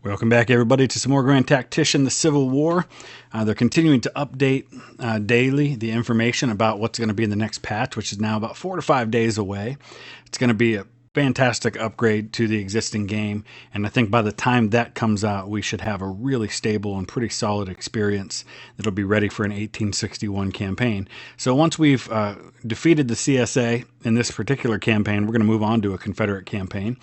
Welcome back, everybody, to some more Grand Tactician, the Civil War. They're continuing to update daily the information about what's going to be in the next patch, which is now about 4 to 5 days away. It's going to be a fantastic upgrade to the existing game, and I think by the time that comes out, we should have a really stable and pretty solid experience that'll be ready for an 1861 campaign. So once we've defeated the CSA in this particular campaign, we're going to move on to a Confederate campaign.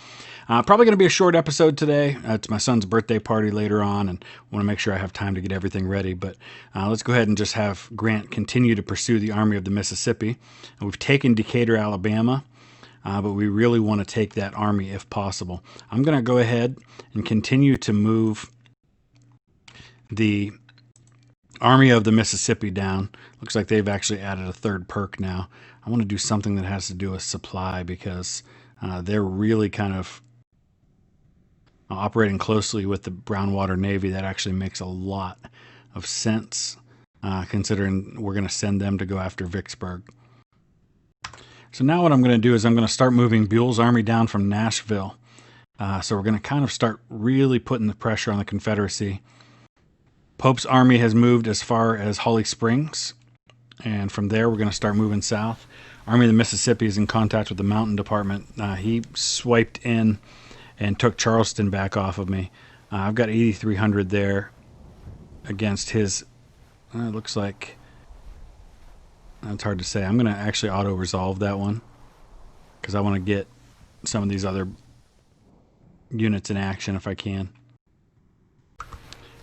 Probably going to be a short episode today. It's my son's birthday party later on, and I want to make sure I have time to get everything ready. But let's go ahead and just have Grant continue to pursue the Army of the Mississippi. And we've taken Decatur, Alabama, but we really want to take that army if possible. I'm going to go ahead and continue to move the Army of the Mississippi down. Looks like they've actually added a third perk now. I want to do something that has to do with supply because they're really kind of operating closely with the Brownwater Navy. That actually makes a lot of sense, considering we're going to send them to go after Vicksburg. So now what I'm going to do is I'm going to start moving Buell's army down from Nashville. So we're going to kind of start really putting the pressure on the Confederacy. Pope's army has moved as far as Holly Springs, and from there we're going to start moving south. Army of the Mississippi is in contact with the Mountain Department. He swiped in and took Charleston back off of me. I've got 8,300 there against his. It looks like that's hard to say. I'm going to actually auto-resolve that one because I want to get some of these other units in action if I can.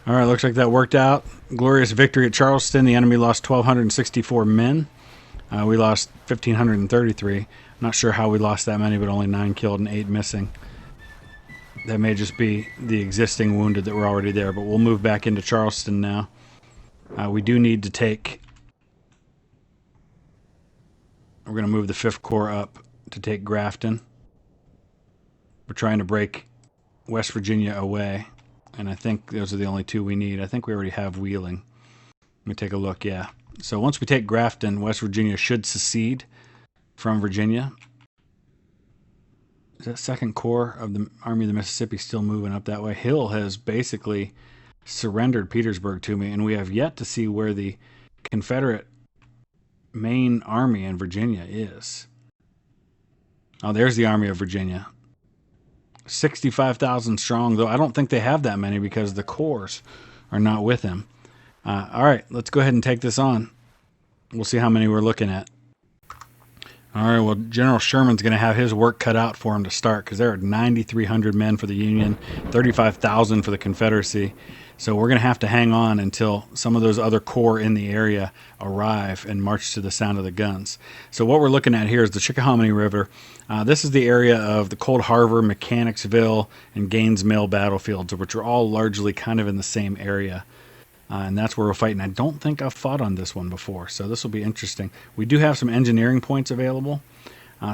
All right, looks like that worked out. Glorious victory at Charleston. The enemy lost 1,264 men. We lost 1,533. I'm not sure how we lost that many, but only 9 killed and 8 missing. That may just be the existing wounded that were already there, but we'll move back into Charleston now. We do need to take... We're going to move the 5th Corps up to take Grafton. We're trying to break West Virginia away, and I think those are the only 2 we need. I think we already have Wheeling. Let me take a look, yeah. So once we take Grafton, West Virginia should secede from Virginia. Is that 2nd Corps of the Army of the Mississippi still moving up that way? Hill has basically surrendered Petersburg to me, and we have yet to see where the Confederate main army in Virginia is. Oh, there's the Army of Virginia. 65,000 strong, though I don't think they have that many because the corps are not with him. All right, let's go ahead and take this on. We'll see how many we're looking at. All right, well, General Sherman's going to have his work cut out for him to start because there are 9,300 men for the Union, 35,000 for the Confederacy. So we're going to hang on until some of those other corps in the area arrive and march to the sound of the guns. So what we're looking at here is the Chickahominy River. This is the area of the Cold Harbor, Mechanicsville, and Gaines Mill battlefields, which are all largely kind of in the same area. And that's where we're fighting. I don't think I've fought on this one before, so this will be interesting. We do have some engineering points available,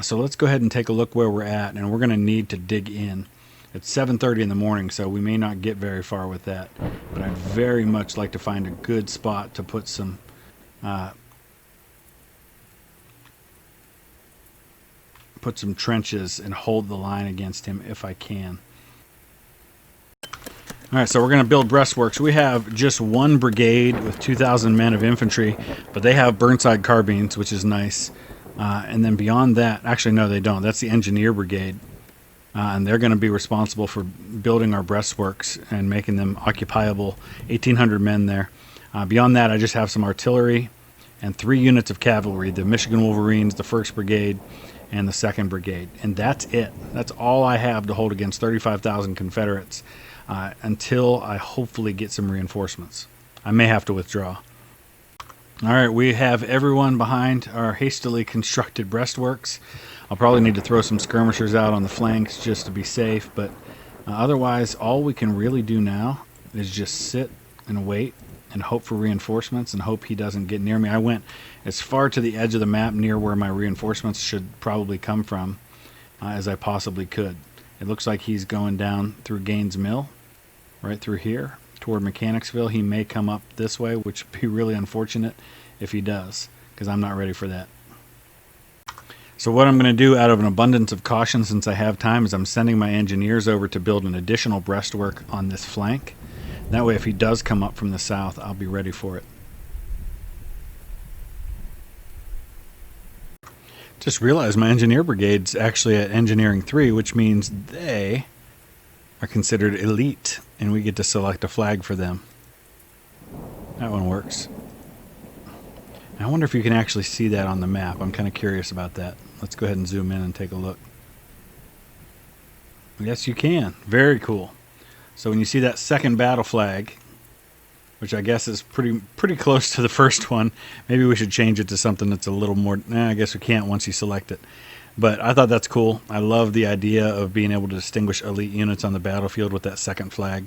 so let's go ahead and take a look where we're at, and we're going to need to dig in. It's 7:30 in the morning, so we may not get very far with that, but I'd very much like to find a good spot to put some trenches and hold the line against him if I can. All right, so we're going to build breastworks. We have just 1 brigade with 2,000 men of infantry, but they have Burnside carbines, which is nice. And then beyond that, actually, no, they don't. That's the engineer brigade. And they're going to be responsible for building our breastworks and making them occupiable. 1,800 men there. Beyond that, I just have some artillery and 3 units of cavalry, the Michigan Wolverines, the 1st Brigade, and the 2nd Brigade. And that's it. That's all I have to hold against 35,000 Confederates. Until I hopefully get some reinforcements. I may have to withdraw. All right, we have everyone behind our hastily constructed breastworks. I'll probably need to throw some skirmishers out on the flanks just to be safe, but otherwise all we can really do now is just sit and wait and hope for reinforcements and hope he doesn't get near me. I went as far to the edge of the map near where my reinforcements should probably come from as I possibly could. It looks like he's going down through Gaines Mill, right through here, toward Mechanicsville. He may come up this way, which would be really unfortunate if he does, because I'm not ready for that. So what I'm going to do out of an abundance of caution, since I have time, is I'm sending my engineers over to build an additional breastwork on this flank. That way if he does come up from the south, I'll be ready for it. Just realized my engineer brigade's actually at engineering 3, which means they are considered elite, and we get to select a flag for them. That one works. I wonder if you can actually see that on the map. I'm kind of curious about that. Let's go ahead and zoom in and take a look. Yes, you can. Very cool. So when you see that second battle flag, which I guess is pretty close to the first one, maybe we should change it to something that's a little more... I guess we can't once you select it. But I thought that's cool. I love the idea of being able to distinguish elite units on the battlefield with that second flag.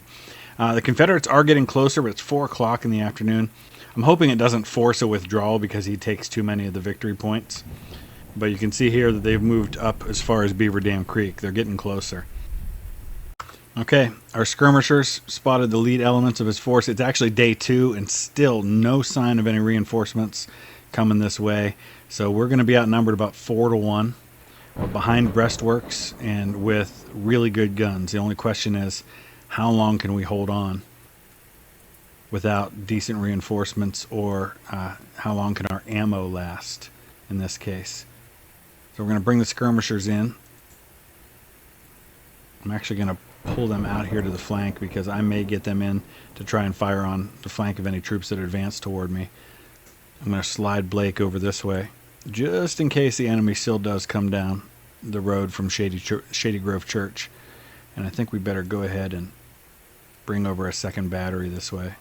The Confederates are getting closer, but it's 4 o'clock in the afternoon. I'm hoping it doesn't force a withdrawal because he takes too many of the victory points. But you can see here that they've moved up as far as Beaver Dam Creek. They're getting closer. Okay, our skirmishers spotted the lead elements of his force. It's actually day 2 and still no sign of any reinforcements coming this way. So we're going to be outnumbered about 4 to 1. We're behind breastworks and with really good guns. The only question is, how long can we hold on without decent reinforcements, or how long can our ammo last in this case? So we're going to bring the skirmishers in. I'm actually going to pull them out here to the flank because I may get them in to try and fire on the flank of any troops that advance toward me. I'm going to slide Blake over this way just in case the enemy still does come down the road from Shady Grove Church. And I think we better go ahead and bring over a second battery this way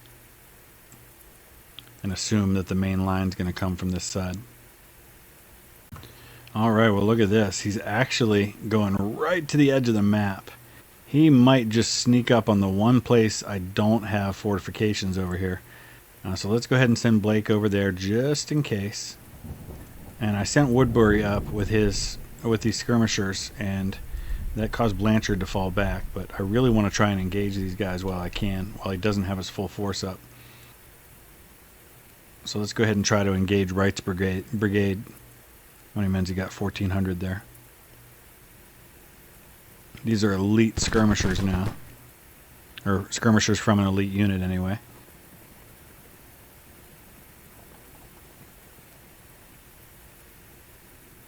and assume that the main line's going to come from this side. Alright, well look at this. He's actually going right to the edge of the map. He might just sneak up on the one place I don't have fortifications over here. So let's go ahead and send Blake over there just in case. And I sent Woodbury up with these skirmishers, and that caused Blanchard to fall back. But I really want to try and engage these guys while I can, while he doesn't have his full force up. So let's go ahead and try to engage Wright's brigade. How many men's he got? 1,400 there. These are elite skirmishers now. Or skirmishers from an elite unit anyway.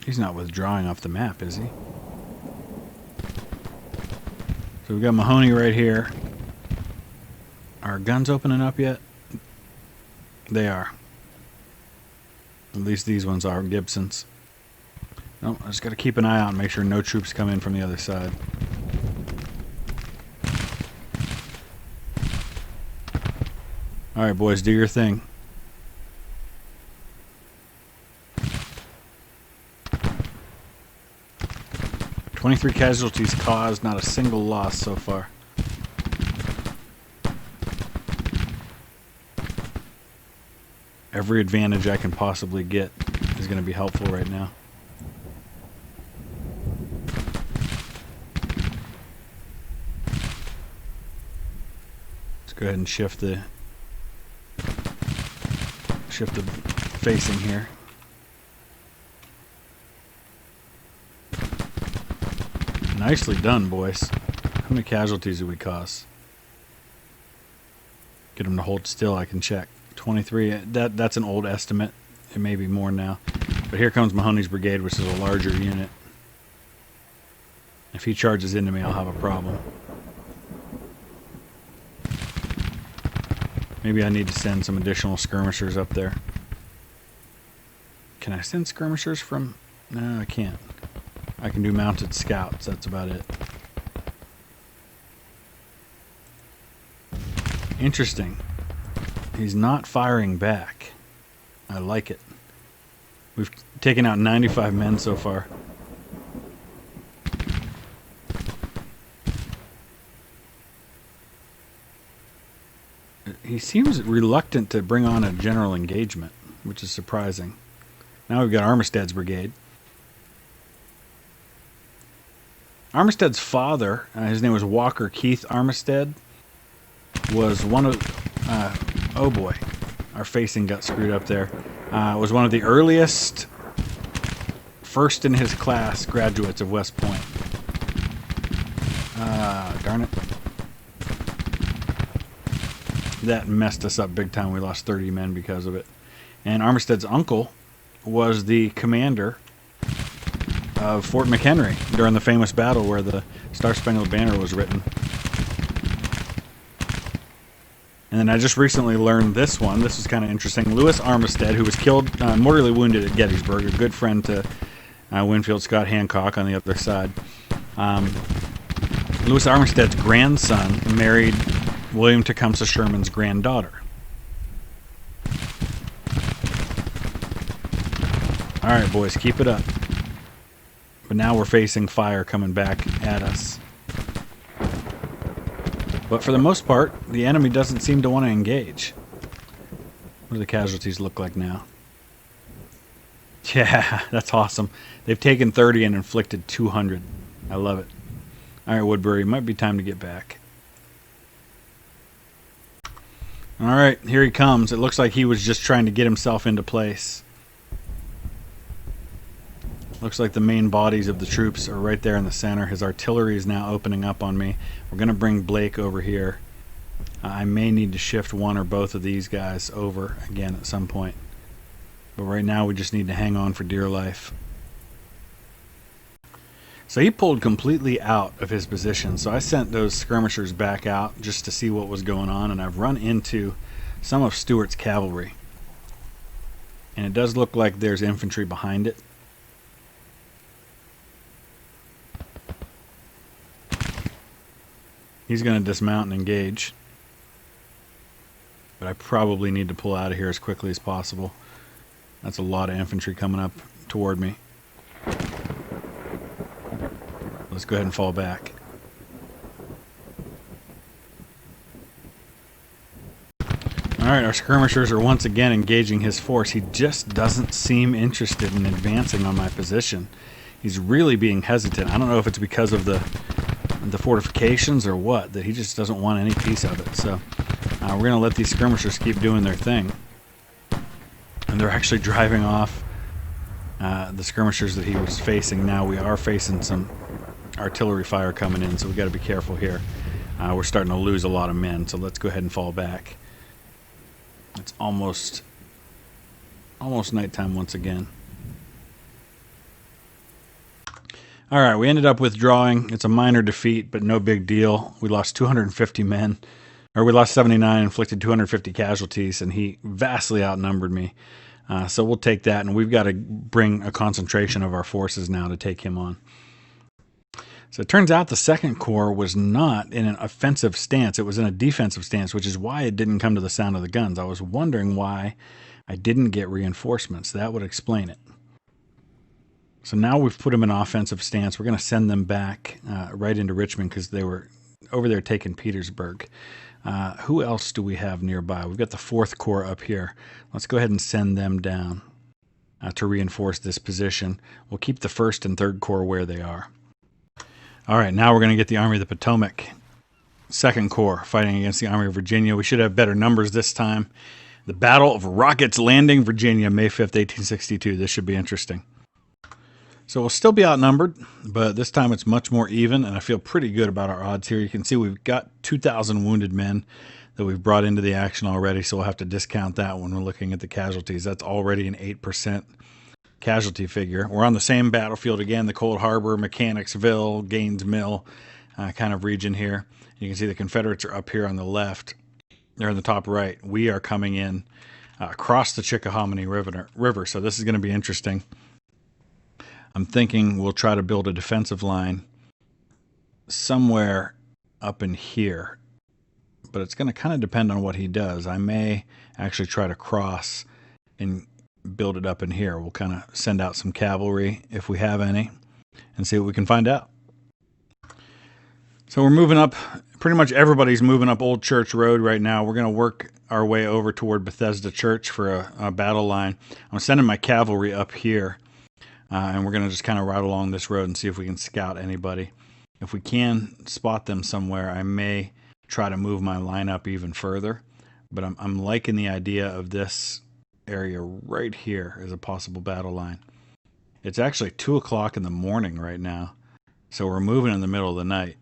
He's not withdrawing off the map, is he? So we've got Mahoney right here. Are our guns opening up yet? They are. At least these ones are Gibsons. No, I just got to keep an eye out and make sure no troops come in from the other side. Alright boys, do your thing. "23 casualties caused, not a single loss so far." Every advantage I can possibly get is going to be helpful right now. Let's go ahead and shift the facing here. Nicely done, Boyce. How many casualties did we cause? Get them to hold still, I can check. 23, that's an old estimate. It may be more now. But here comes Mahoney's brigade, which is a larger unit. If he charges into me, I'll have a problem. Maybe I need to send some additional skirmishers up there. Can I send skirmishers from... No, I can't. I can do mounted scouts, that's about it. Interesting. He's not firing back. I like it. We've taken out 95 men so far. He seems reluctant to bring on a general engagement, which is surprising. Now we've got Armistead's brigade. Armistead's father, his name was Walker Keith Armistead, was one of... oh boy, our facing got screwed up there. Was one of the earliest first in his class graduates of West Point. Darn it. That messed us up big time. We lost 30 men because of it. And Armistead's uncle was the commander of Fort McHenry during the famous battle where the Star-Spangled Banner was written. And then I just recently learned this one. This was kind of interesting. Louis Armistead, who was killed, mortally wounded at Gettysburg, a good friend to Winfield Scott Hancock on the other side. Louis Armistead's grandson married William Tecumseh Sherman's granddaughter. All right, boys, keep it up. But now we're facing fire coming back at us. But for the most part, the enemy doesn't seem to want to engage. What do the casualties look like now? Yeah, that's awesome. They've taken 30 and inflicted 200. I love it. All right, Woodbury, might be time to get back. All right, here he comes. It looks like he was just trying to get himself into place. Looks like the main bodies of the troops are right there in the center. His artillery is now opening up on me. We're going to bring Blake over here. I may need to shift one or both of these guys over again at some point. But right now we just need to hang on for dear life. So he pulled completely out of his position. So I sent those skirmishers back out just to see what was going on. And I've run into some of Stuart's cavalry. And it does look like there's infantry behind it. He's going to dismount and engage. But I probably need to pull out of here as quickly as possible. That's a lot of infantry coming up toward me. Let's go ahead and fall back. Alright, our skirmishers are once again engaging his force. He just doesn't seem interested in advancing on my position. He's really being hesitant. I don't know if it's because of the fortifications or what, that he just doesn't want any piece of it. So we're going to let these skirmishers keep doing their thing. And they're actually driving off the skirmishers that he was facing. Now we are facing some artillery fire coming in, so we got to be careful here. We're starting to lose a lot of men, so let's go ahead and fall back. It's almost nighttime once again. All right, we ended up withdrawing. It's a minor defeat, but no big deal. We lost 250 men, or we lost 79, inflicted 250 casualties, and he vastly outnumbered me. So we'll take that, and we've got to bring a concentration of our forces now to take him on. So it turns out the 2nd Corps was not in an offensive stance. It was in a defensive stance, which is why it didn't come to the sound of the guns. I was wondering why I didn't get reinforcements. That would explain it. So now we've put them in offensive stance. We're going to send them back right into Richmond because they were over there taking Petersburg. Who else do we have nearby? We've got the 4th Corps up here. Let's go ahead and send them down to reinforce this position. We'll keep the 1st and 3rd Corps where they are. All right, now we're going to get the Army of the Potomac, 2nd Corps, fighting against the Army of Virginia. We should have better numbers this time. The Battle of Rocket's Landing, Virginia, May 5th, 1862. This should be interesting. So we'll still be outnumbered, but this time it's much more even, and I feel pretty good about our odds here. You can see we've got 2,000 wounded men that we've brought into the action already, so we'll have to discount that when we're looking at the casualties. That's already an 8% casualty figure. We're on the same battlefield again, the Cold Harbor, Mechanicsville, Gaines Mill kind of region here. You can see the Confederates are up here on the left. They're in the top right. We are coming in across the Chickahominy River, so this is going to be interesting. I'm thinking we'll try to build a defensive line somewhere up in here, but it's going to kind of depend on what he does. I may actually try to cross and build it up in here. We'll kind of send out some cavalry if we have any and see what we can find out. So we're moving up. Pretty much everybody's moving up Old Church Road right now. We're going to work our way over toward Bethesda Church for a battle line. I'm sending my cavalry up here. And we're going to just kind of ride along this road and see if we can scout anybody. If we can spot them somewhere, I may try to move my line up even further. But I'm liking the idea of this area right here as a possible battle line. It's actually 2 o'clock in the morning right now. So we're moving in the middle of the night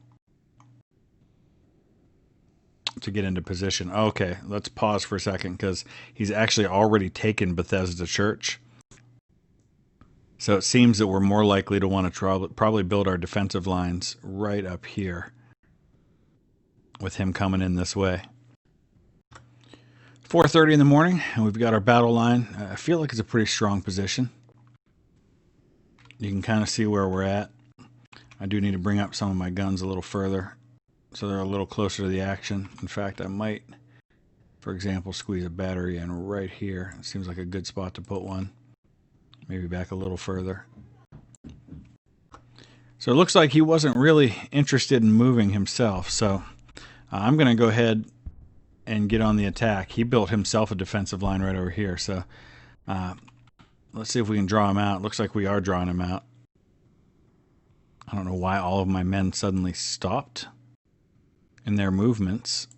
to get into position. Okay, let's pause for a second because he's actually already taken Bethesda Church. So it seems that we're more likely to want to probably build our defensive lines right up here with him coming in this way. 4:30 in the morning, and we've got our battle line. I feel like it's a pretty strong position. You can kind of see where we're at. I do need to bring up some of my guns a little further so they're a little closer to the action. In fact, I might, for example, squeeze a battery in right here. It seems like a good spot to put one. Maybe back a little further. So it looks like he wasn't really interested in moving himself. So I'm going to go ahead and get on the attack. He built himself a defensive line right over here. So let's see if we can draw him out. Looks like we are drawing him out. I don't know why all of my men suddenly stopped in their movements.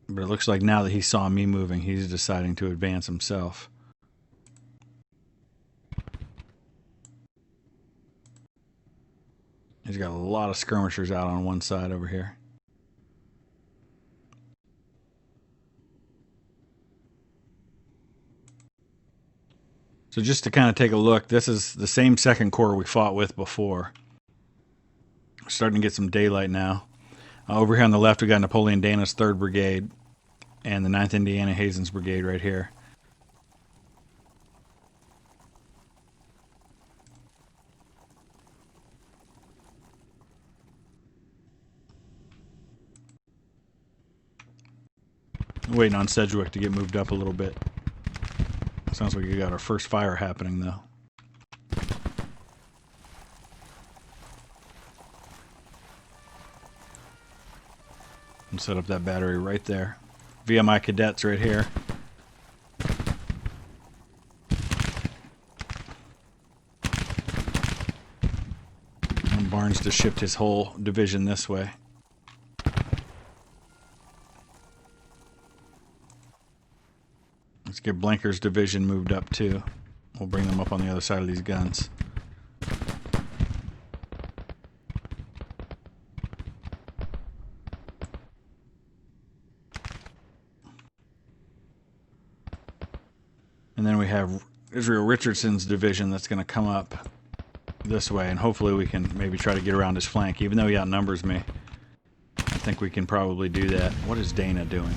But it looks like now that he saw me moving, he's deciding to advance himself. He's got a lot of skirmishers out on one side over here. So just to kind of take a look, this is the same second corps we fought with before. We're starting to get some daylight now. Over here on the left, we got Napoleon Dana's 3rd Brigade and the 9th Indiana Hazen's Brigade right here. Waiting on Sedgwick to get moved up a little bit. Sounds like we got our first fire happening, though. And set up that battery right there. Via my cadets right here. And Barnes just shipped his whole division this way. Let's get Blanker's division moved up too. We'll bring them up on the other side of these guns. And then we have Israel Richardson's division that's going to come up this way, and hopefully we can maybe try to get around his flank. Even though he outnumbers me, I think we can probably do that. What is Dana doing?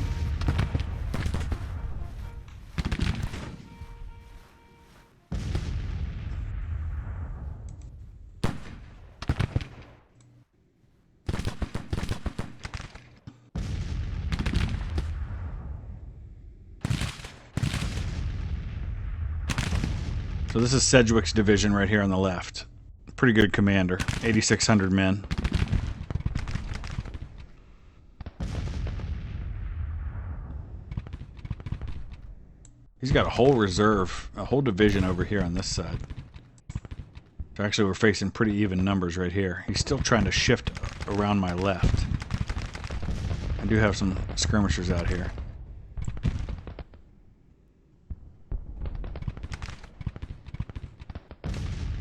So this is Sedgwick's division right here on the left. Pretty good commander, 8,600 men. He's got a whole reserve, a whole division over here on this side. So actually we're facing pretty even numbers right here. He's still trying to shift around my left. I do have some skirmishers out here.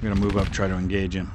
I'm going to move up, try to engage him.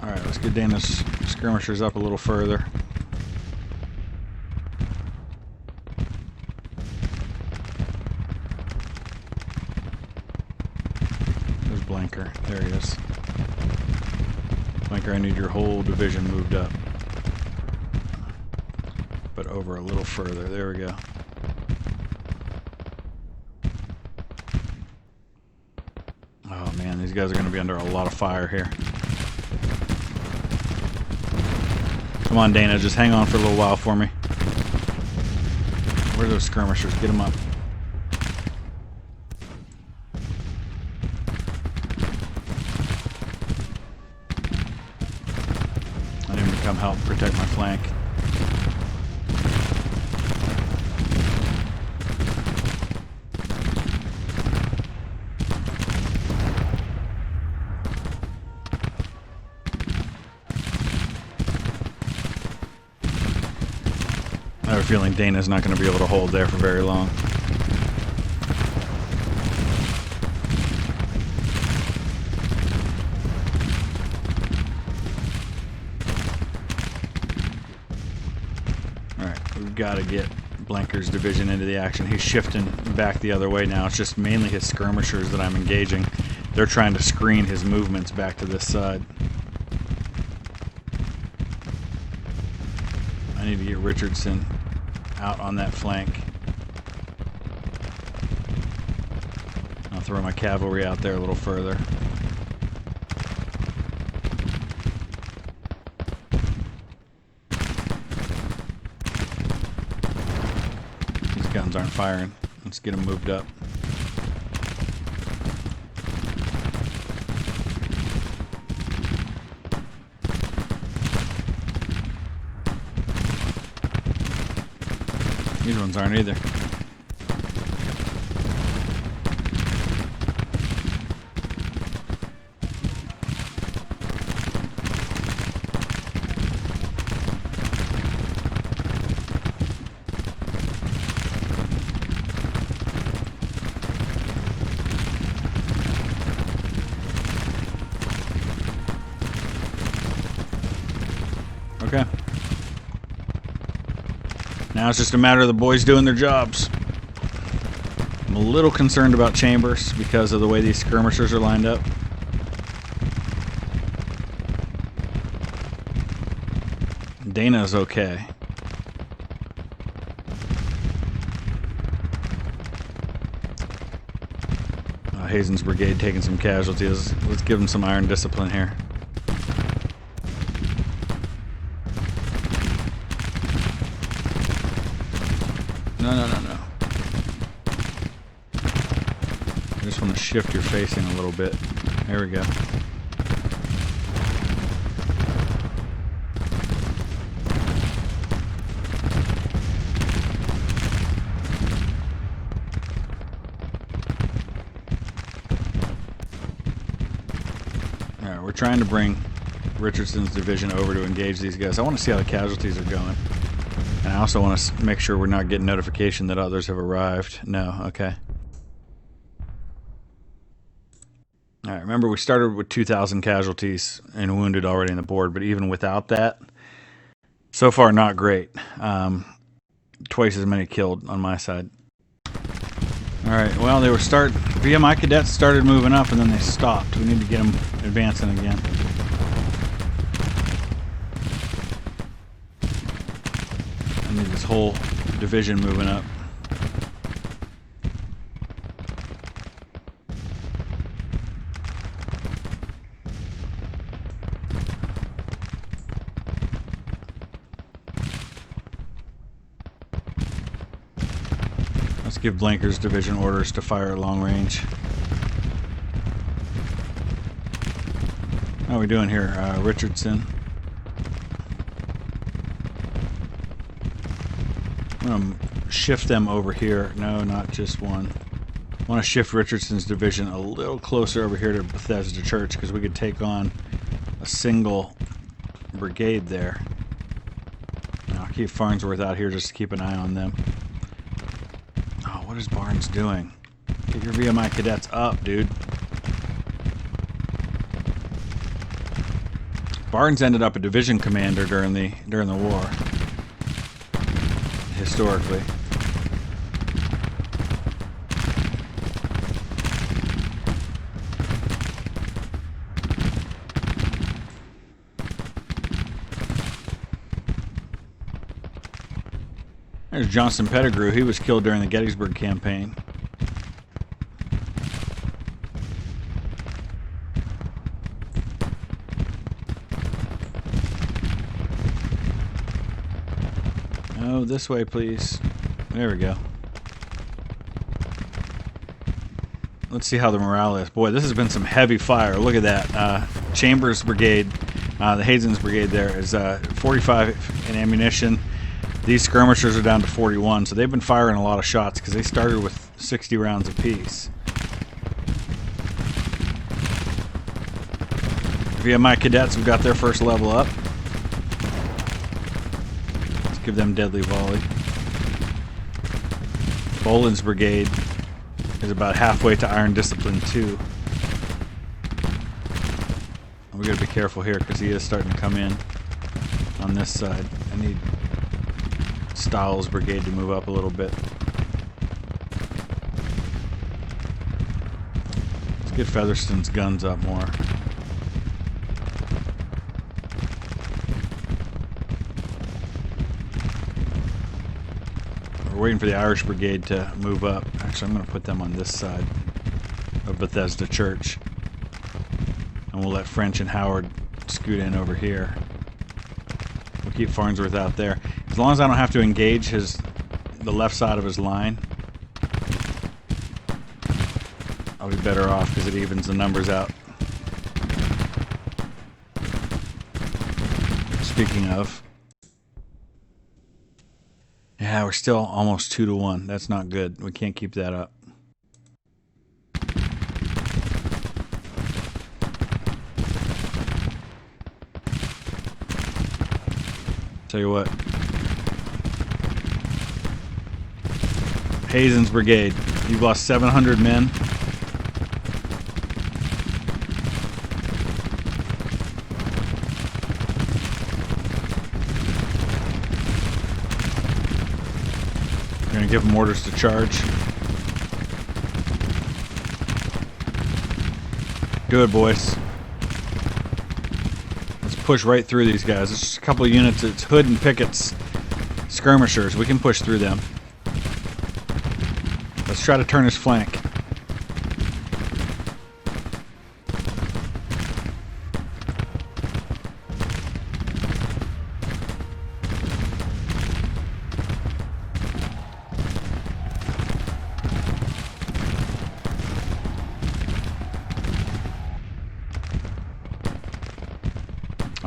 Alright, let's get Dana's skirmishers up a little further. There's Blanker. There he is. Blanker, I need your whole division moved up. But over a little further. There we go. Oh man, these guys are going to be under a lot of fire here. Come on, Dana, just hang on for a little while for me. Where are those skirmishers? Get them up. help protect my flank. I have a feeling Dana's not going to be able to hold there for very long. Alright, we've got to get Blanker's division into the action. He's shifting back the other way now. It's just mainly his skirmishers that I'm engaging. They're trying to screen his movements back to this side. I need to get Richardson out on that flank. I'll throw my cavalry out there a little further. These guns aren't firing. Let's get them moved up. These ones aren't either. Okay. Now it's just a matter of the boys doing their jobs. I'm a little concerned about Chambers because of the way these skirmishers are lined up. Dana's okay. Hazen's brigade taking some casualties. Let's give them some iron discipline here. No. I just want to shift your facing a little bit. There we go. Alright, we're trying to bring Richardson's division over to engage these guys. I want to see how the casualties are going. And I also want to make sure we're not getting notification that others have arrived. No, okay. Alright, remember we started with 2,000 casualties and wounded already on the board, but even without that, so far not great. Twice as many killed on my side. Alright, well they were VMI cadets started moving up and then they stopped. We need to get them advancing again. I need this whole division moving up. Let's give Blanker's division orders to fire at long range. How are we doing here, Richardson? I'm going to shift them over here. No, not just one. I want to shift Richardson's division a little closer over here to Bethesda Church because we could take on a single brigade there. I'll keep Farnsworth out here just to keep an eye on them. Oh, what is Barnes doing? Get your VMI cadets up, dude. Barnes ended up a division commander during the war. Historically. There's Johnson Pettigrew. He was killed during the Gettysburg campaign. Oh, this way, please. There we go. Let's see how the morale is. Boy, this has been some heavy fire. Look at that. Chambers Brigade The Hazen's brigade there is 45 in ammunition. These skirmishers are down to 41, so they've been firing a lot of shots because they started with 60 rounds apiece. Via my cadets, we've got their first level up. Let's give them deadly volley. Boland's brigade is about halfway to Iron Discipline 2. We gotta be careful here because he is starting to come in on this side. I need Styles' brigade to move up a little bit. Let's get Featherston's guns up more. We're waiting for the Irish brigade to move up. Actually, I'm going to put them on this side of Bethesda Church. And we'll let French and Howard scoot in over here. We'll keep Farnsworth out there. As long as I don't have to engage the left side of his line, I'll be better off because it evens the numbers out. Speaking of, yeah, we're still almost 2-1. That's not good. We can't keep that up. Tell you what. Hazen's brigade. You've lost 700 men. We're going to give them orders to charge. Good, Boyce. Push right through these guys. It's just a couple of units. It's Hood and Pickett's skirmishers. We can push through them. Let's try to turn his flank.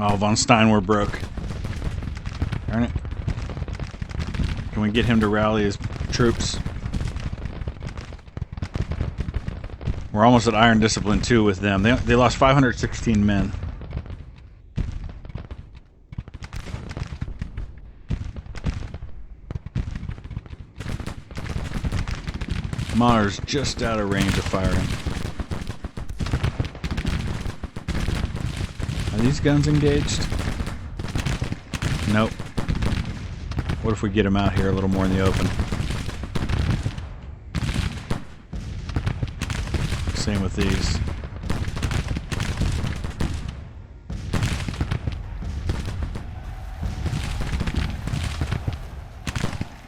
Oh, von Steinwehr broke. Darn it. Can we get him to rally his troops? We're almost at Iron Discipline 2 with them. They lost 516 men. Monitor's just out of range of firing. Are these guns engaged? Nope. What if we get them out here a little more in the open? Same with these.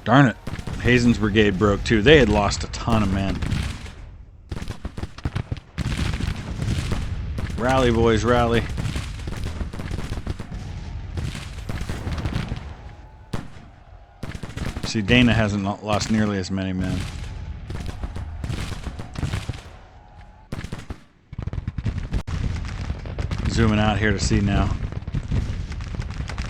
Darn it. Hazen's brigade broke too. They had lost a ton of men. Rally, boys, rally. See, Dana hasn't lost nearly as many men. Zooming out here to see now.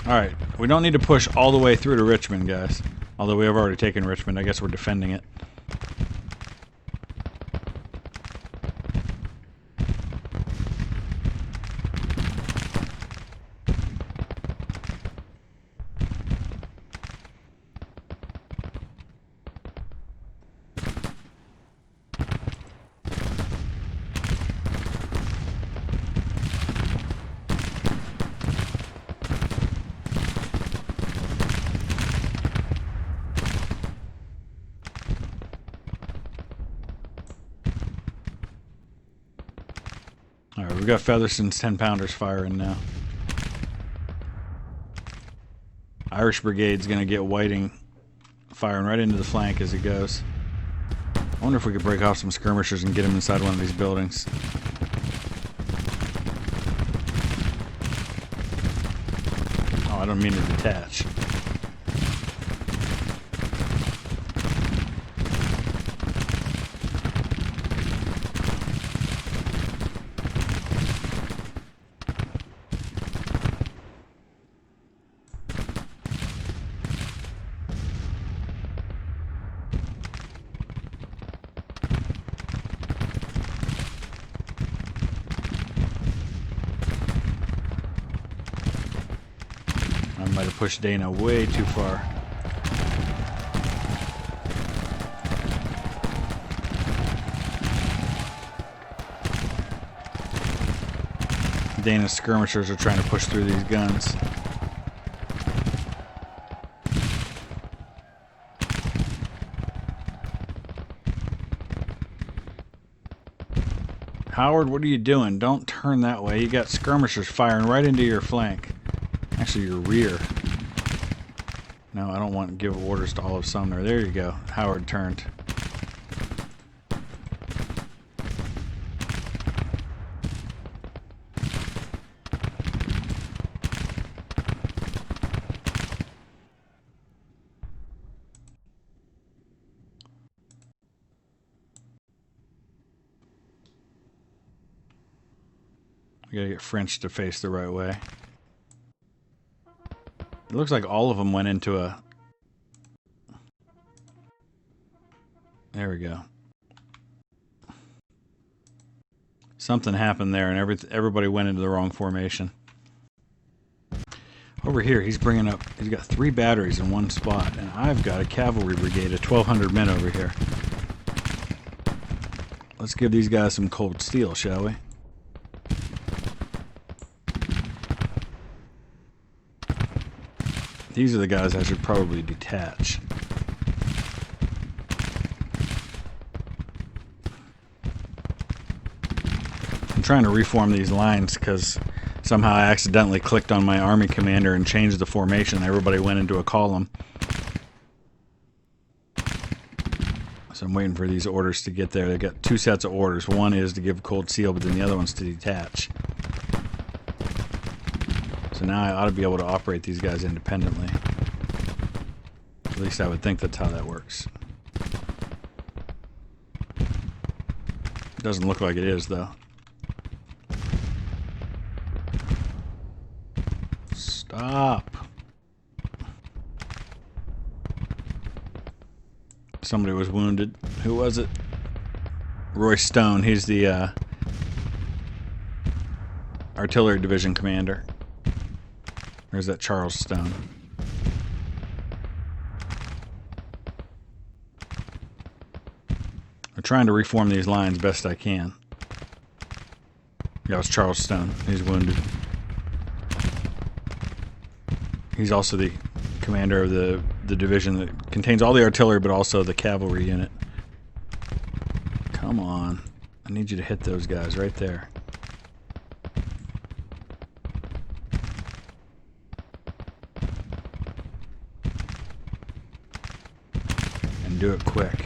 Alright, we don't need to push all the way through to Richmond, guys. Although we have already taken Richmond, I guess we're defending it. Alright, we've got Featherston's 10-pounders firing now. Irish Brigade's going to get Whiting firing right into the flank as he goes. I wonder if we could break off some skirmishers and get him inside one of these buildings. Oh, I don't mean to detach. might have pushed Dana way too far. Dana's skirmishers are trying to push through these guns. Howard, what are you doing? Don't turn that way. You got skirmishers firing right into your flank. Actually, your rear. No, I don't want to give orders to all of Sumner. There you go. Howard turned. We gotta get French to face the right way. It looks like all of them went into a... There we go. Something happened there and everybody went into the wrong formation. Over here, he's bringing up... He's got 3 batteries in one spot, and I've got a cavalry brigade of 1,200 men over here. Let's give these guys some cold steel, shall we? These are the guys I should probably detach. I'm trying to reform these lines because somehow I accidentally clicked on my army commander and changed the formation. Everybody went into a column. So I'm waiting for these orders to get there. They've got 2 sets of orders. One is to give cold steel, but then the other one's to detach. So now I ought to be able to operate these guys independently. At least I would think that's how that works. It doesn't look like it is, though. Stop. Somebody was wounded. Who was it? Roy Stone. He's the artillery division commander. Or is that Charles Stone? I'm trying to reform these lines best I can. Yeah, it was Charles Stone. He's wounded. He's also the commander of the division that contains all the artillery but also the cavalry unit. Come on. I need you to hit those guys right there. And do it quick.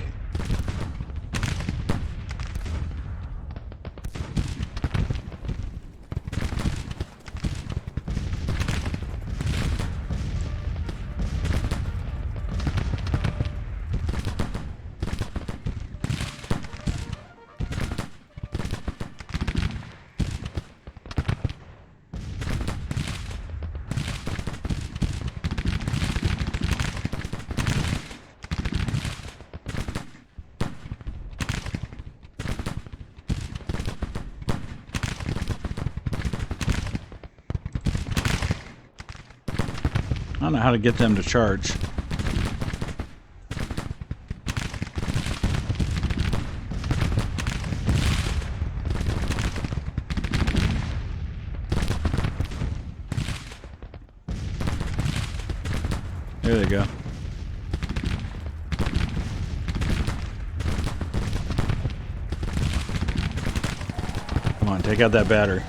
I don't know how to get them to charge. There they go. Come on, take out that battery.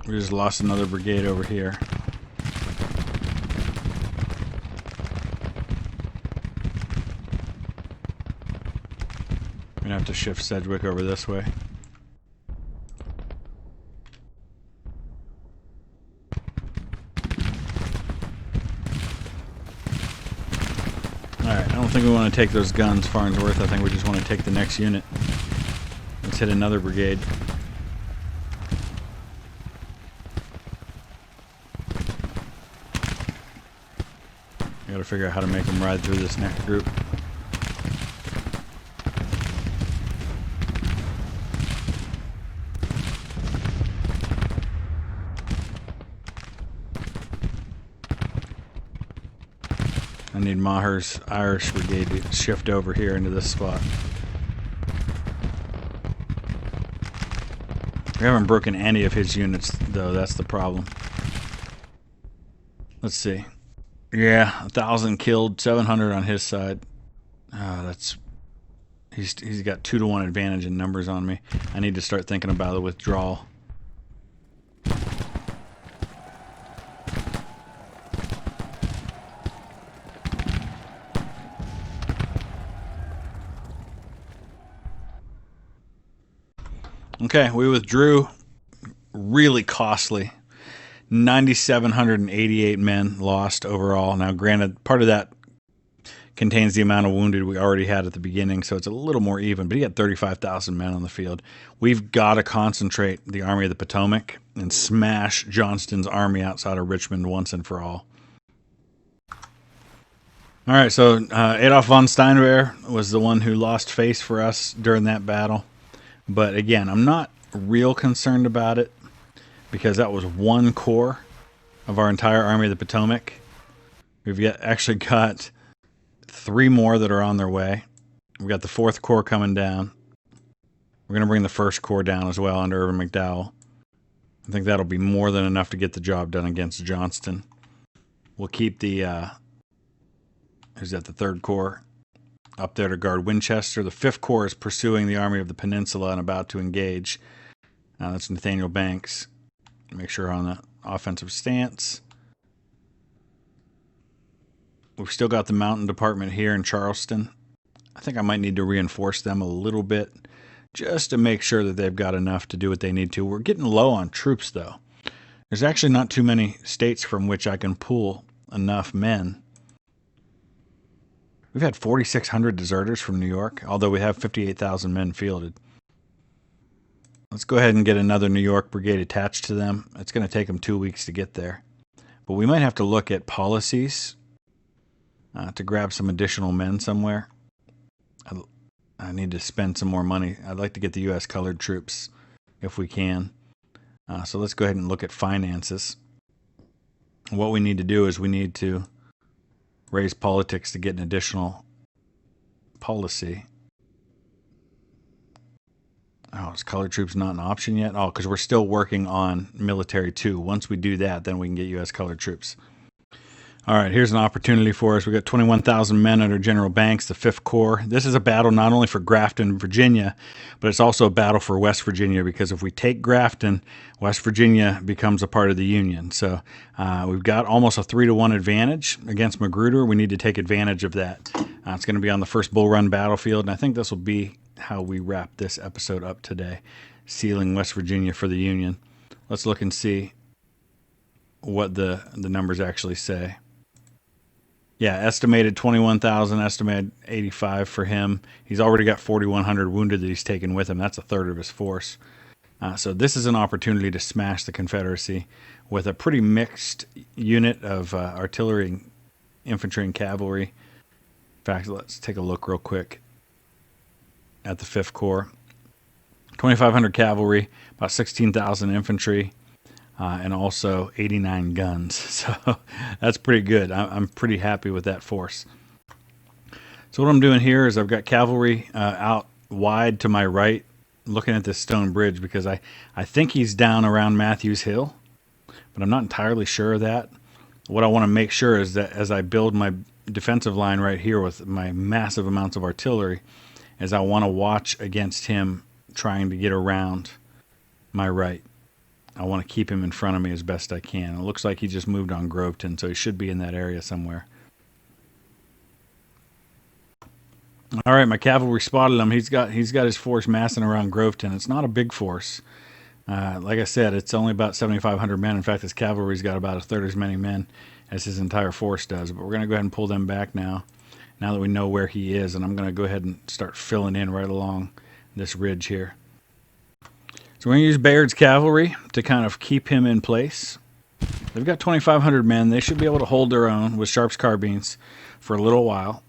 We just lost another brigade over here. We're gonna have to shift Sedgwick over this way. Alright, I don't think we want to take those guns, Farnsworth. I think we just want to take the next unit. Let's hit another brigade. Gotta figure out how to make them ride through this next group. I need Maher's Irish Brigade to shift over here into this spot. We haven't broken any of his units, though. That's the problem. Let's see. Yeah, 1,000 killed, 700 on his side. That's he's got 2-to-1 advantage in numbers on me. I need to start thinking about the withdrawal. Okay, we withdrew. Really costly. 9,788 men lost overall. Now, granted, part of that contains the amount of wounded we already had at the beginning, so it's a little more even, but he had 35,000 men on the field. We've got to concentrate the Army of the Potomac and smash Johnston's army outside of Richmond once and for all. All right, so Adolf von Steinwehr was the one who lost face for us during that battle. But again, I'm not real concerned about it because that was 1 corps of our entire Army of the Potomac. We've actually got 3 more that are on their way. We've got the 4th Corps coming down. We're going to bring the 1st Corps down as well under Irvin McDowell. I think that'll be more than enough to get the job done against Johnston. We'll keep the, who's that, the 3rd Corps up there to guard Winchester. The 5th Corps is pursuing the Army of the Peninsula and about to engage. That's Nathaniel Banks. Make sure on the offensive stance. We've still got the Mountain Department here in Charleston. I think I might need to reinforce them a little bit just to make sure that they've got enough to do what they need to. We're getting low on troops, though. There's actually not too many states from which I can pull enough men. We've had 4,600 deserters from New York, although we have 58,000 men fielded. Let's go ahead and get another New York brigade attached to them. It's going to take them 2 weeks to get there. But we might have to look at policies to grab some additional men somewhere. I need to spend some more money. I'd like to get the U.S. colored troops if we can. So let's go ahead and look at finances. What we need to do is we need to raise politics to get an additional policy. Oh, is colored troops not an option yet? Oh, because we're still working on military too. Once we do that, then we can get U.S. colored troops. All right, here's an opportunity for us. We've got 21,000 men under General Banks, the 5th Corps. This is a battle not only for Grafton, Virginia, but it's also a battle for West Virginia, because if we take Grafton, West Virginia becomes a part of the Union. So we've got almost a 3-to-1 advantage against Magruder. We need to take advantage of that. It's going to be on the first Bull Run battlefield, and I think this will be how we wrap this episode up today, sealing West Virginia for the Union. Let's look and see what the numbers actually say. Yeah, estimated 21,000, estimated 85 for him. He's already got 4,100 wounded that he's taken with him. That's a third of his force. So this is an opportunity to smash the Confederacy with a pretty mixed unit of artillery, infantry, and cavalry. In fact, let's take a look real quick at the 5th Corps. 2,500 cavalry, about 16,000 infantry, and also 89 guns. So that's pretty good. I'm pretty happy with that force. So what I'm doing here is I've got cavalry out wide to my right, looking at this stone bridge, because I think he's down around Matthews Hill, but I'm not entirely sure of that. What I want to make sure is that as I build my defensive line right here with my massive amounts of artillery, is I want to watch against him trying to get around my right. I want to keep him in front of me as best I can. It looks like he just moved on Groveton, so he should be in that area somewhere. All right, my cavalry spotted him. He's got his force massing around Groveton. It's not a big force. Like I said, it's only about 7,500 men. In fact, his cavalry's got about a third as many men as his entire force does. But we're going to go ahead and pull them back now that we know where he is. And I'm going to go ahead and start filling in right along this ridge here. So we're going to use Bayard's cavalry to kind of keep him in place. They've got 2,500 men. They should be able to hold their own with Sharp's carbines for a little while.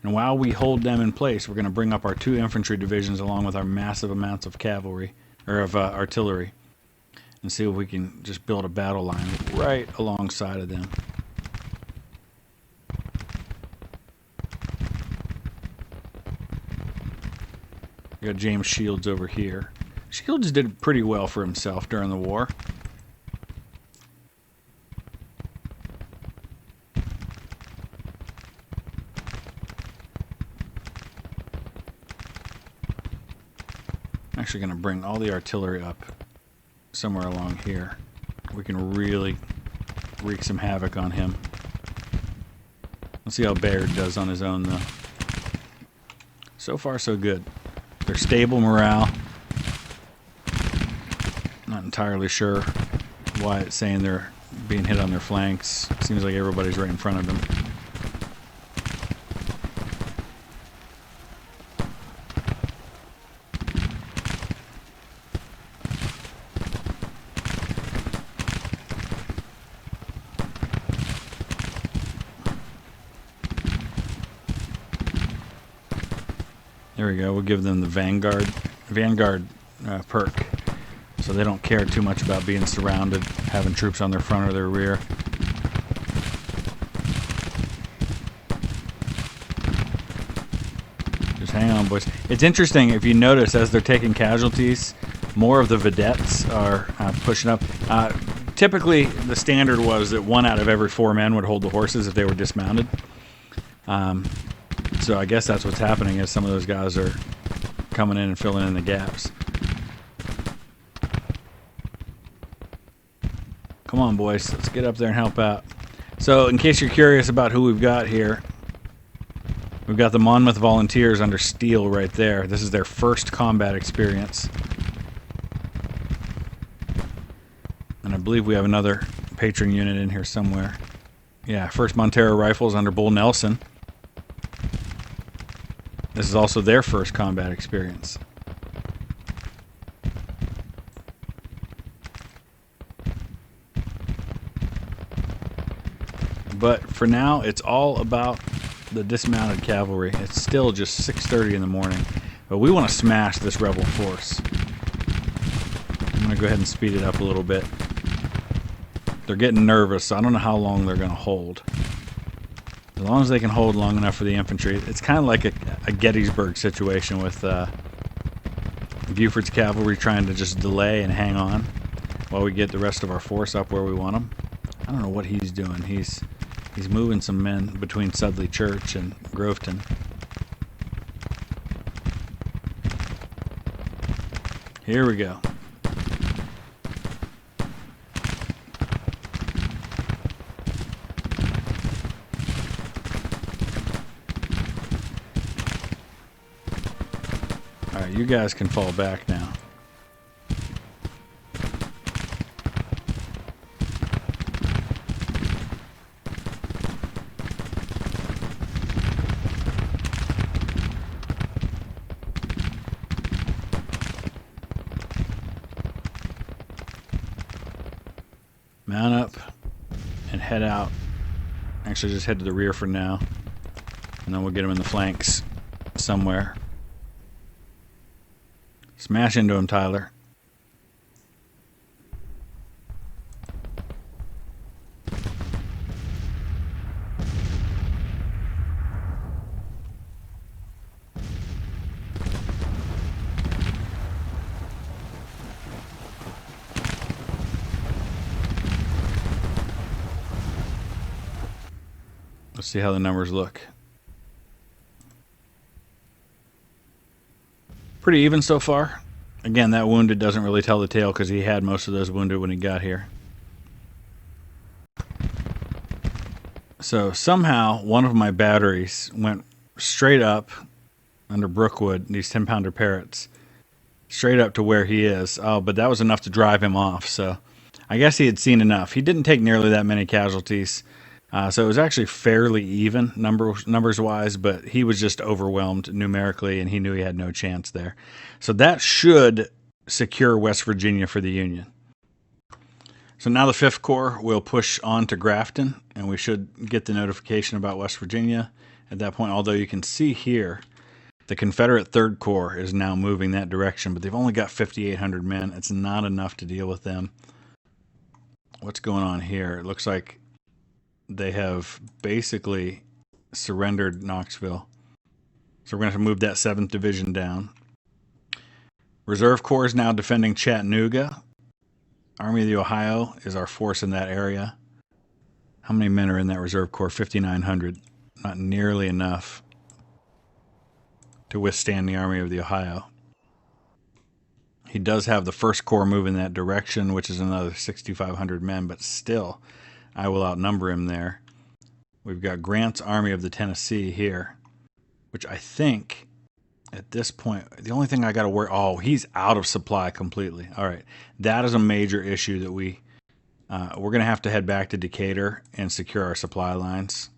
And while we hold them in place, we're going to bring up our 2 infantry divisions along with our massive amounts of cavalry, or of artillery, and see if we can just build a battle line right alongside of them. We got James Shields over here. Shields did pretty well for himself during the war. I'm actually going to bring all the artillery up somewhere along here. We can really wreak some havoc on him. Let's see how Bert does on his own, though. So far, so good. They're stable morale. Not entirely sure why it's saying they're being hit on their flanks. Seems like everybody's right in front of them. There we go. We'll give them the Vanguard perk, so they don't care too much about being surrounded, having troops on their front or their rear. Just hang on, boys. It's interesting, if you notice, as they're taking casualties, more of the vedettes are pushing up. Typically, the standard was that 1 out of every 4 men would hold the horses if they were dismounted. So I guess that's what's happening, is some of those guys are coming in and filling in the gaps. Come on, boys. Let's get up there and help out. So, in case you're curious about who we've got here, we've got the Monmouth Volunteers under Steele right there. This is their first combat experience. And I believe we have another Patron unit in here somewhere. Yeah, 1st Montero Rifles under Bull Nelson. This is also their first combat experience. But for now, it's all about the dismounted cavalry. It's still just 6:30 in the morning. But we want to smash this rebel force. I'm going to go ahead and speed it up a little bit. They're getting nervous, so I don't know how long they're going to hold. As long as they can hold long enough for the infantry. It's kind of like a Gettysburg situation with Buford's cavalry trying to just delay and hang on while we get the rest of our force up where we want them. I don't know what he's doing. He's moving some men between Sudley Church and Groveton. Here we go. Alright, you guys can fall back now. Mount up and head out. Actually, just head to the rear for now. And then we'll get them in the flanks somewhere. Smash into him, Tyler. Let's see how the numbers look. Pretty even so far. Again, that wounded doesn't really tell the tale because he had most of those wounded when he got here. So somehow one of my batteries went straight up under Brookwood, these 10-pounder Parrots, straight up to where he is. Oh, but that was enough to drive him off. So I guess he had seen enough. He didn't take nearly that many casualties. So it was actually fairly even numbers-wise, but he was just overwhelmed numerically, and he knew he had no chance there. So that should secure West Virginia for the Union. So now the 5th Corps will push on to Grafton, and we should get the notification about West Virginia at that point, although you can see here the Confederate 3rd Corps is now moving that direction, but they've only got 5,800 men. It's not enough to deal with them. What's going on here? It looks like they have basically surrendered Knoxville. So we're going to have to move that 7th Division down. Reserve Corps is now defending Chattanooga. Army of the Ohio is our force in that area. How many men are in that Reserve Corps? 5,900. Not nearly enough to withstand the Army of the Ohio. He does have the 1st Corps move in that direction, which is another 6,500 men, but still, I will outnumber him there. We've got Grant's Army of the Tennessee here, which I think, at this point, the only thing I got to worry... Oh, he's out of supply completely. All right, that is a major issue that we're going to have to head back to Decatur and secure our supply lines.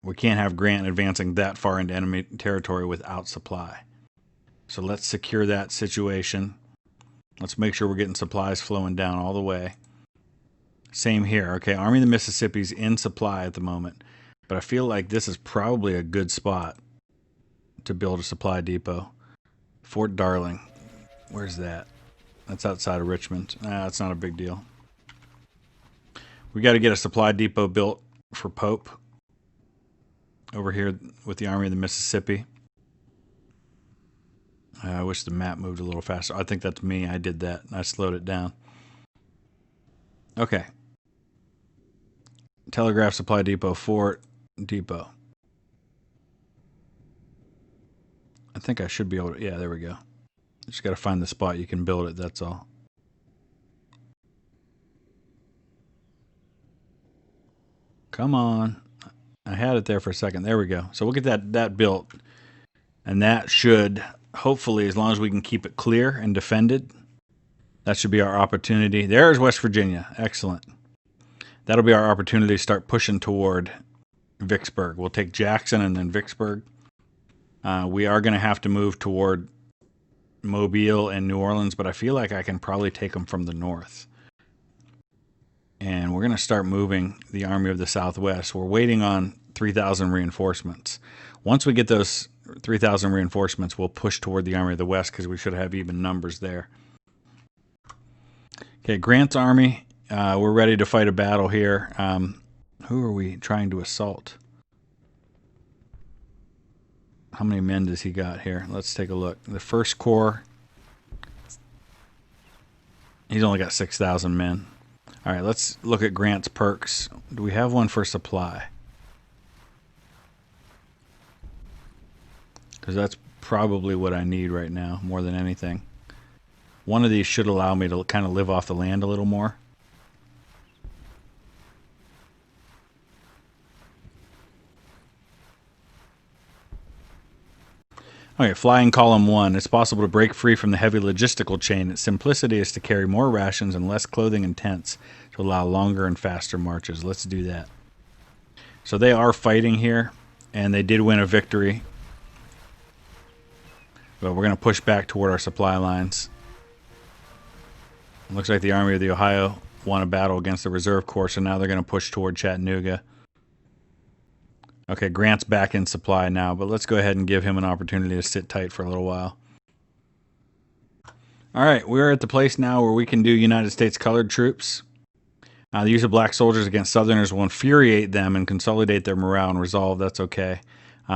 We can't have Grant advancing that far into enemy territory without supply. So let's secure that situation. Let's make sure we're getting supplies flowing down all the way. Same here. Okay, Army of the Mississippi's in supply at the moment. But I feel like this is probably a good spot to build a supply depot. Fort Darling. Where's that? That's outside of Richmond. That's not a big deal. We got to get a supply depot built for Pope over here with the Army of the Mississippi. I wish the map moved a little faster. I think that's me. I did that. I slowed it down. Okay. Telegraph Supply Depot, Fort Depot. I think I should be able to... Yeah, there we go. Just got to find the spot you can build it, that's all. Come on. I had it there for a second. There we go. So we'll get that built. And that should... Hopefully, as long as we can keep it clear and defended, that should be our opportunity. There's West Virginia. Excellent. That'll be our opportunity to start pushing toward Vicksburg. We'll take Jackson and then Vicksburg. We are going to have to move toward Mobile and New Orleans, but I feel like I can probably take them from the north. And we're going to start moving the Army of the Southwest. We're waiting on 3,000 reinforcements. Once we get those 3,000 reinforcements, we'll push toward the Army of the West because we should have even numbers there. Okay, Grant's Army. We're ready to fight a battle here. Who are we trying to assault? How many men does he got here? Let's take a look. The 1st Corps. He's only got 6,000 men. All right, let's look at Grant's perks. Do we have one for supply? Because that's probably what I need right now, more than anything. One of these should allow me to kind of live off the land a little more. Okay, flying column 1. It's possible to break free from the heavy logistical chain. Its simplicity is to carry more rations and less clothing and tents to allow longer and faster marches. Let's do that. So they are fighting here, and they did win a victory. But we're going to push back toward our supply lines. It looks like the Army of the Ohio won a battle against the Reserve Corps, so now they're going to push toward Chattanooga. Okay, Grant's back in supply now, but let's go ahead and give him an opportunity to sit tight for a little while. All right, we're at the place now where we can do United States colored troops. The use of black soldiers against Southerners will infuriate them and consolidate their morale and resolve. That's okay.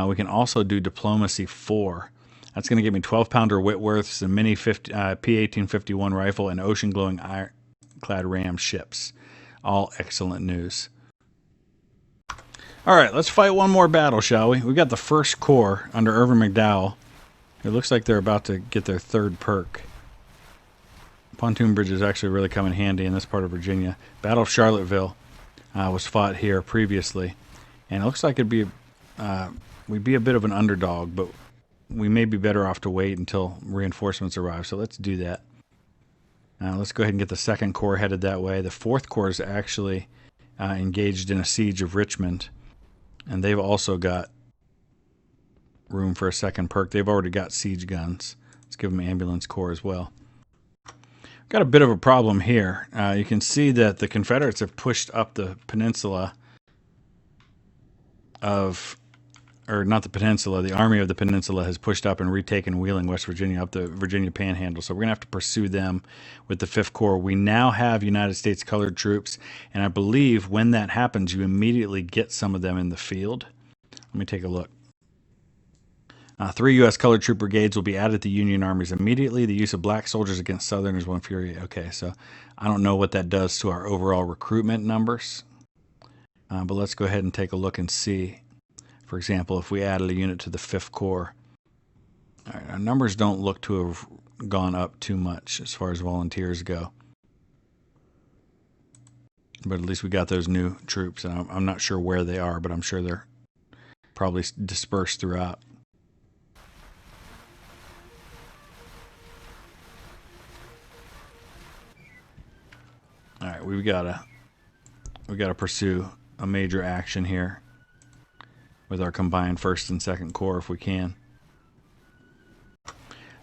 We can also do Diplomacy 4. That's going to give me 12-pounder Whitworths, a mini P-1851 rifle, and ocean-glowing ironclad ram ships. All excellent news. All right, let's fight one more battle, shall we? We got the 1st Corps under Irvin McDowell. It looks like they're about to get their 3rd perk. Pontoon bridge is actually really come in handy in this part of Virginia. Battle of Charlottesville was fought here previously, and it looks like we'd be a bit of an underdog, but we may be better off to wait until reinforcements arrive. So let's do that. Let's go ahead and get the 2nd Corps headed that way. The 4th Corps is actually engaged in a siege of Richmond. And they've also got room for a 2nd perk. They've already got siege guns. Let's give them Ambulance Corps as well. Got a bit of a problem here. You can see that the Confederates have pushed up the peninsula of... Or not the peninsula, the Army of the Peninsula has pushed up and retaken Wheeling, West Virginia, up the Virginia Panhandle. So we're going to have to pursue them with the 5th Corps. We now have United States colored troops, and I believe when that happens, you immediately get some of them in the field. Let me take a look. 3 U.S. colored troop brigades will be added to Union armies immediately. The use of black soldiers against Southerners will infuriate. Okay, so I don't know what that does to our overall recruitment numbers. But let's go ahead and take a look and see. For example, if we added a unit to the 5th Corps. All right, our numbers don't look to have gone up too much as far as volunteers go. But at least we got those new troops. And I'm not sure where they are, but I'm sure they're probably dispersed throughout. All right, we gotta pursue a major action here with our combined 1st and 2nd Corps if we can.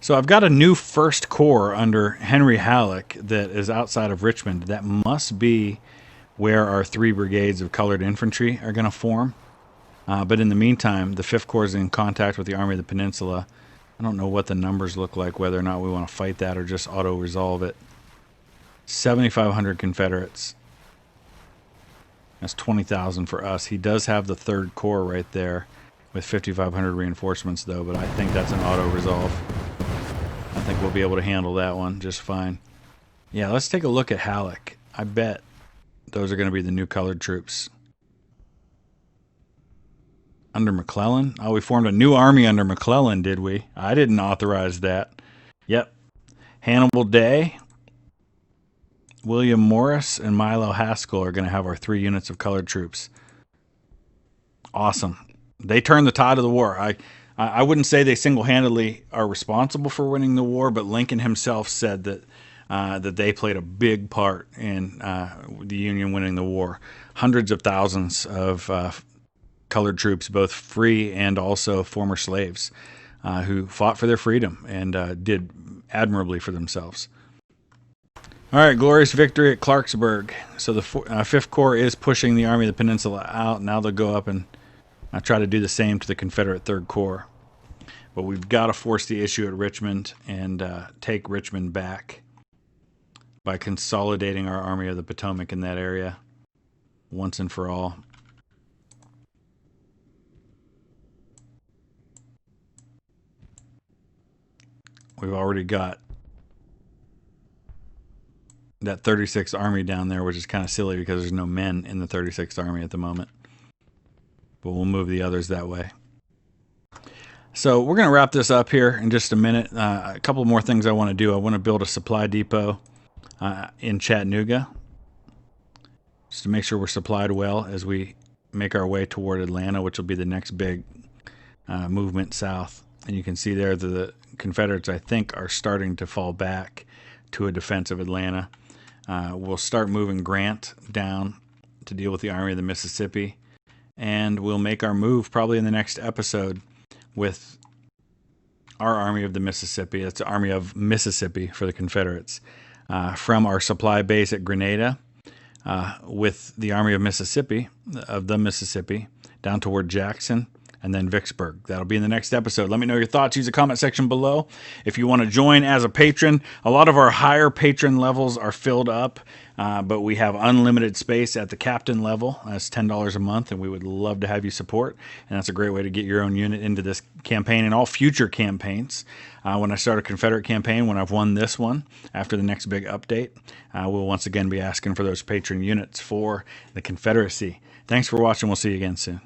So I've got a new 1st Corps under Henry Halleck that is outside of Richmond. That must be where our 3 brigades of colored infantry are going to form. But in the meantime, the 5th Corps is in contact with the Army of the Peninsula. I don't know what the numbers look like, whether or not we want to fight that or just auto-resolve it. 7,500 Confederates. That's 20,000 for us. He does have the 3rd Corps right there with 5,500 reinforcements, though, but I think that's an auto-resolve. I think we'll be able to handle that one just fine. Yeah, let's take a look at Halleck. I bet those are going to be the new colored troops. Under McClellan? Oh, we formed a new army under McClellan, did we? I didn't authorize that. Yep. Hannibal Day, William Morris, and Milo Haskell are going to have our 3 units of colored troops. Awesome. They turned the tide of the war. I wouldn't say they single-handedly are responsible for winning the war, but Lincoln himself said that that they played a big part in the Union winning the war. Hundreds of thousands of colored troops, both free and also former slaves, who fought for their freedom and did admirably for themselves. All right, glorious victory at Clarksburg. So the 5th Corps is pushing the Army of the Peninsula out. Now they'll go up and try to do the same to the Confederate 3rd Corps. But we've got to force the issue at Richmond and take Richmond back by consolidating our Army of the Potomac in that area once and for all. We've already got that 36th Army down there, which is kind of silly because there's no men in the 36th Army at the moment. But we'll move the others that way. So we're going to wrap this up here in just a minute. A couple more things I want to do. I want to build a supply depot in Chattanooga just to make sure we're supplied well as we make our way toward Atlanta, which will be the next big movement south. And you can see there that the Confederates, I think, are starting to fall back to a defense of Atlanta. We'll start moving Grant down to deal with the Army of the Mississippi. And we'll make our move probably in the next episode with our Army of the Mississippi. That's the Army of Mississippi for the Confederates. From our supply base at Grenada with the Army of Mississippi, down toward Jackson, and then Vicksburg. That'll be in the next episode. Let me know your thoughts. Use the comment section below. If you want to join as a patron, a lot of our higher patron levels are filled up, but we have unlimited space at the captain level. That's $10 a month, and we would love to have you support. And that's a great way to get your own unit into this campaign and all future campaigns. When I start a Confederate campaign, when I've won this one, after the next big update, we'll once again be asking for those patron units for the Confederacy. Thanks for watching. We'll see you again soon.